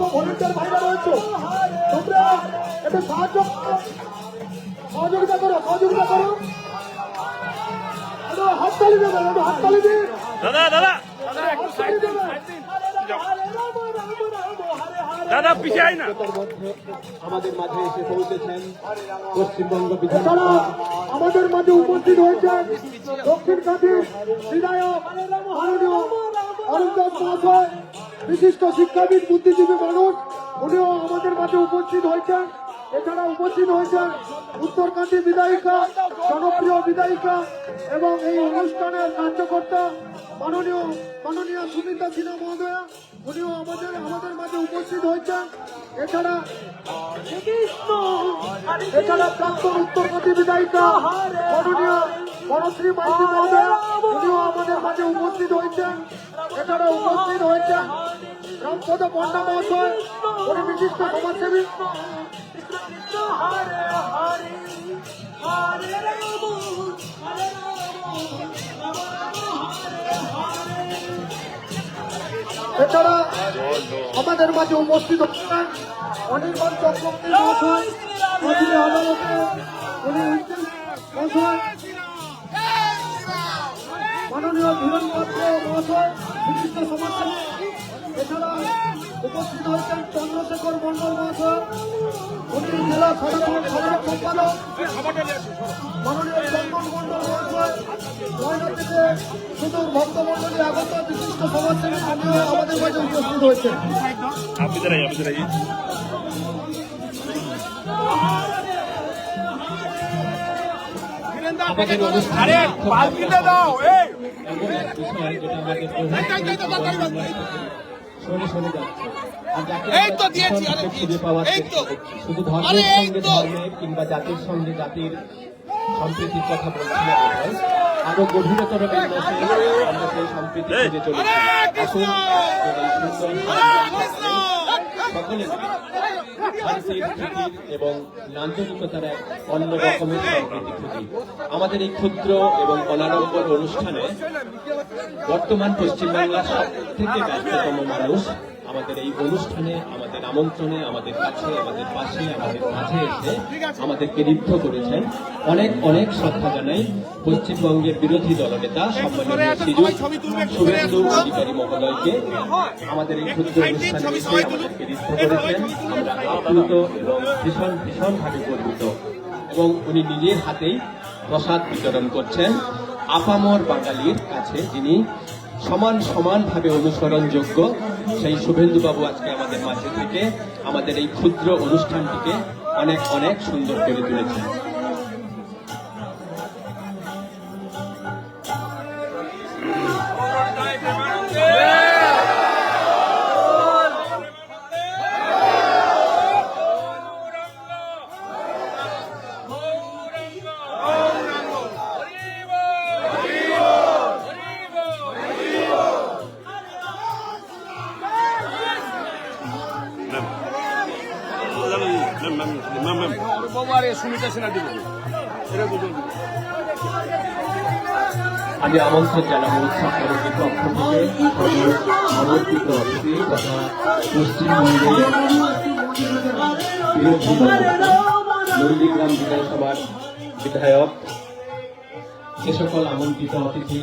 সমস্ত ভলেন্টিয়ার ভাইরা রয়েছে, তোমরা একটু সহযোগিতা করো। হাততালি দেবেন, একটু হাততালি দিন দাদা, পিছিয়ে আয় না। আমাদের মাঝে এসে পৌঁছেছেন পশ্চিমবঙ্গ এছাড়া আমাদের মাঝে উপস্থিত হয়েছেন দক্ষিণকাঠি বিধায়ক মাননীয় অরুণ দাস মহাশয়, বিশিষ্ট শিক্ষাবিদ, বুদ্ধিজীবী মানুষ, উনিও আমাদের মাঝে উপস্থিত হয়েছেন। এছাড়া উপস্থিত হয়েছেন উত্তরকাঠি বিধায়িকা, জনপ্রিয় বিধায়িকা এবং এই অনুষ্ঠানের কার্যকর্তা মাননীয় সুমিতা সিনহা মহোদয়া, উনিও আমাদের মাঝে উপস্থিত হয়েছেন। এছাড়া প্রাক্তন উত্তরকাঠি বিধায়িকা মাননীয় বনশ্রী মাইতি মহোদয়া, উনিও আমাদের মাঝে উপস্থিত হয়েছেন। এছাড়া উপস্থিত হয়েছেন রামপদ পণ্ডা মহাশয়, উনি বিশিষ্ট সমাজসেবী। এছাড়া আমাদের মাঝে উপস্থিত হচ্ছেন অনির্বাণ চক্রবর্তী মহাশয়, আদালতে উনি মহাশয়, মাননীয় ধীরেন পাত্র মহাশয়, বিশিষ্ট সমাজসেবী। এছাড়া উপস্থিত হয়েছেন চন্দ্রশেখর মন্ডল মহাশয়, উনি জেলা সাধারণ সম্পাদক, মাননীয় চন্দন মন্ডল মহাশয়, মহিলা থেকে সুদূর ভক্তমন্ডলী আগত বিশিষ্ট সমাজসেবী আমাদের মাঝে উপস্থিত হয়েছেন। আমাদের অনুষ্ঠানে শুধু ধর্মের সঙ্গে ধর্মের কিংবা জাতির সঙ্গে জাতির সম্প্রীতির কথা বলছি না, আরো গভীরতর বিন্যাসে আমরা সেই সম্প্রীতি খুঁজে চলেছি। আসুন সকলে শান্তির, প্রীতির এবং নান্দনিকতার এক অন্য রকমের সম্প্রীতি খুঁজি। আমাদের এই ক্ষুদ্র এবং অনাড়ম্বর অনুষ্ঠানে বর্তমান পশ্চিমবাংলার সব থেকে ব্যস্ততম মানুষ আমাদের এই অনুষ্ঠানে, আমাদের আমন্ত্রণে, আমাদের কাছে, আমাদের পাশে, আমাদের মাঝে এসে আমাদেরকে ঋদ্ধ করেছেন। অনেক শ্রদ্ধা জানাই পশ্চিমবঙ্গের বিরোধী দলনেতা সম্মানীয় শুভেন্দু অধিকারী মহোদয়কে। আমাদের এই ক্ষুদ্র অনুষ্ঠানে এসে আমাদেরকে ঋদ্ধ করেছেন। আমরা আপ্লুত এবং ভীষণভাবে গর্বিত। এবং উনি নিজের হাতেই প্রসাদ বিতরণ করছেন আপামর বাঙালির কাছে, যিনি সমানভাবে অনুসরণযোগ্য সেই শুভেন্দুবাবু আজকে আমাদের মাঝে থেকে আমাদের এই ক্ষুদ্র অনুষ্ঠানটিকে অনেক সুন্দর করে তুলেছেন। আমি আমন্ত্রণ জানাবো উৎসব কমিটির পক্ষ থেকে সমর্পিত অতিথি তথা পশ্চিমবঙ্গের নন্দীগ্রাম বিধানসভার বিধায়ক, যে সকল আমন্ত্রিত অতিথি